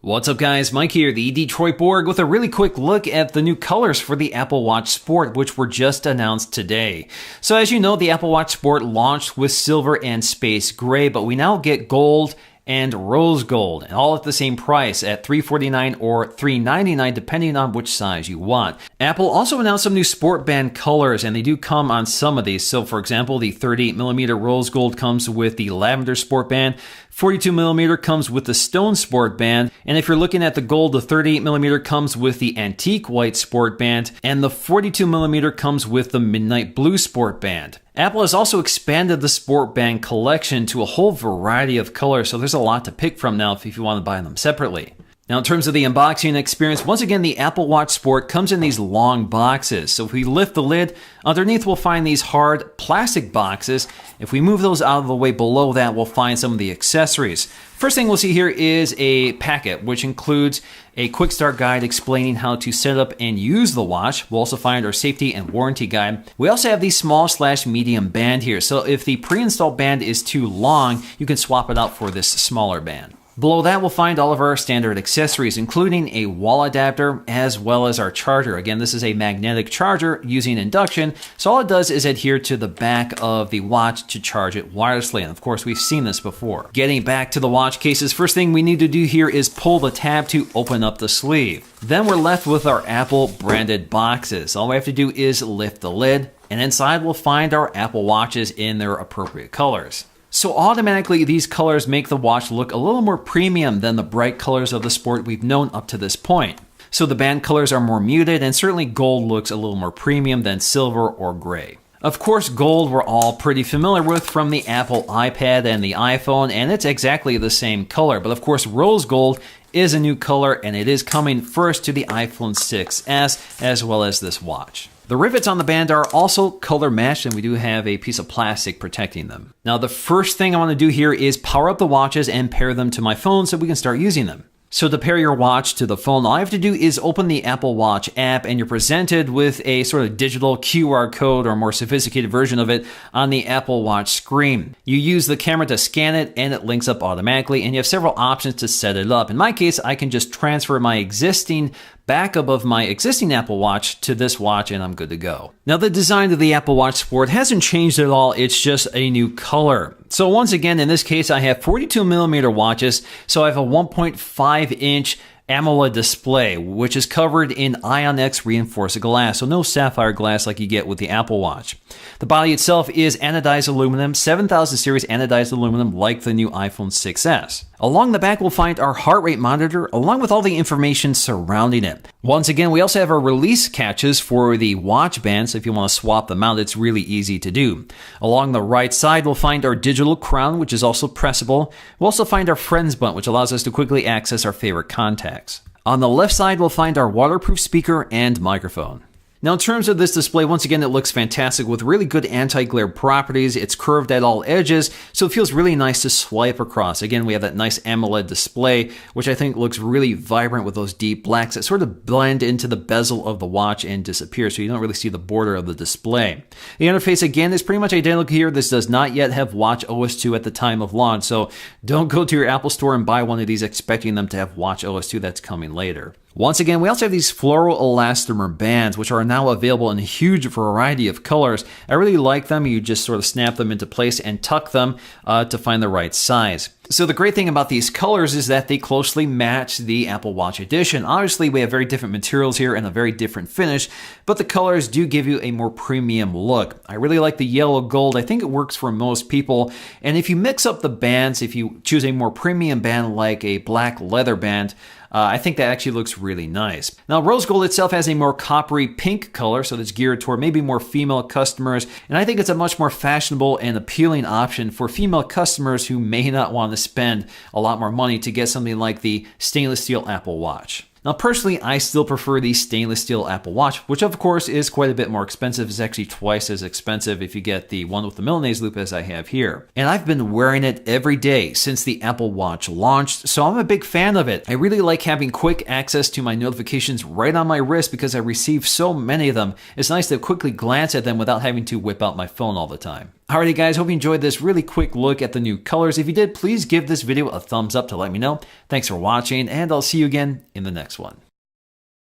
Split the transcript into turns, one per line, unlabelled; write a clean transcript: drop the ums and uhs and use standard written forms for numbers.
What's up guys, Mike here, the Detroit Borg, with a really quick look at the new colors for the Apple Watch Sport, which were just announced today. So as you know, the Apple Watch Sport launched with silver and space gray, but we now get gold and rose gold, and all at the same price at $349 or $399 depending on which size you want. Apple also announced some new sport band colors, and they do come on some of these. So for example, the 38mm rose gold comes with the lavender sport band, 42mm comes with the stone sport band, and if you're looking at the gold, the 38mm comes with the antique white sport band, and the 42mm comes with the midnight blue sport band. Apple has also expanded the sport band collection to a whole variety of colors, so there's a lot to pick from now if you want to buy them separately. Now, in terms of the unboxing experience, once again, the Apple Watch Sport comes in these long boxes. So if we lift the lid, underneath we'll find these hard plastic boxes. If we move those out of the way below that, we'll find some of the accessories. First thing we'll see here is a packet, which includes a quick start guide explaining how to set up and use the watch. We'll also find our safety and warranty guide. We also have the small/medium band here. So if the pre-installed band is too long, you can swap it out for this smaller band. Below that, we'll find all of our standard accessories, including a wall adapter as well as our charger. Again, this is a magnetic charger using induction, so all it does is adhere to the back of the watch to charge it wirelessly. And of course, we've seen this before. Getting back to the watch cases, first thing we need to do here is pull the tab to open up the sleeve. Then we're left with our Apple branded boxes. All we have to do is lift the lid, and inside we'll find our Apple Watches in their appropriate colors. So automatically, these colors make the watch look a little more premium than the bright colors of the Sport we've known up to this point. So the band colors are more muted, and certainly gold looks a little more premium than silver or gray. Of course, gold we're all pretty familiar with from the Apple iPad and the iPhone, and it's exactly the same color. But of course, rose gold is a new color, and it is coming first to the iPhone 6s as well as this watch. The rivets on the band are also color matched, and we do have a piece of plastic protecting them. Now, the first thing I want to do here is power up the watches and pair them to my phone so we can start using them. So to pair your watch to the phone, all I have to do is open the Apple Watch app, and you're presented with a sort of digital QR code or more sophisticated version of it on the Apple Watch screen. You use the camera to scan it, and it links up automatically, and you have several options to set it up. In my case, I can just transfer my existing backup of my existing Apple Watch to this watch, and I'm good to go. Now, the design of the Apple Watch Sport hasn't changed at all. It's just a new color. So once again, in this case, I have 42mm watches. So I have a 1.5-inch AMOLED display, which is covered in ION-X reinforced glass, so no sapphire glass like you get with the Apple Watch. The body itself is anodized aluminum, 7000 series anodized aluminum, like the new iPhone 6s. Along the back, we'll find our heart rate monitor, along with all the information surrounding it. Once again, we also have our release catches for the watch band, so if you want to swap them out, it's really easy to do. Along the right side, we'll find our digital crown, which is also pressable. We'll also find our friends button, which allows us to quickly access our favorite contacts. On the left side, we'll find our waterproof speaker and microphone. Now, in terms of this display, once again, it looks fantastic with really good anti-glare properties. It's curved at all edges, so it feels really nice to swipe across. Again, we have that nice AMOLED display, which I think looks really vibrant with those deep blacks that sort of blend into the bezel of the watch and disappear, so you don't really see the border of the display. The interface, again, is pretty much identical here. This does not yet have watchOS 2 at the time of launch, so don't go to your Apple Store and buy one of these expecting them to have watchOS 2. That's coming later. Once again, we also have these floral elastomer bands, which are now available in a huge variety of colors. I really like them. You just sort of snap them into place and tuck them to find the right size. So the great thing about these colors is that they closely match the Apple Watch Edition. Obviously, we have very different materials here and a very different finish, but the colors do give you a more premium look. I really like the yellow gold. I think it works for most people. And if you mix up the bands, if you choose a more premium band like a black leather band, I think that actually looks really nice. Now, rose gold itself has a more coppery pink color, so that's geared toward maybe more female customers, and I think it's a much more fashionable and appealing option for female customers who may not want to spend a lot more money to get something like the stainless steel Apple Watch. Now, personally, I still prefer the stainless steel Apple Watch, which of course is quite a bit more expensive. It's actually twice as expensive if you get the one with the Milanese loop as I have here. And I've been wearing it every day since the Apple Watch launched, so I'm a big fan of it. I really like having quick access to my notifications right on my wrist because I receive so many of them. It's nice to quickly glance at them without having to whip out my phone all the time. Alrighty guys, hope you enjoyed this really quick look at the new colors. If you did, please give this video a thumbs up to let me know. Thanks for watching, and I'll see you again in the next one.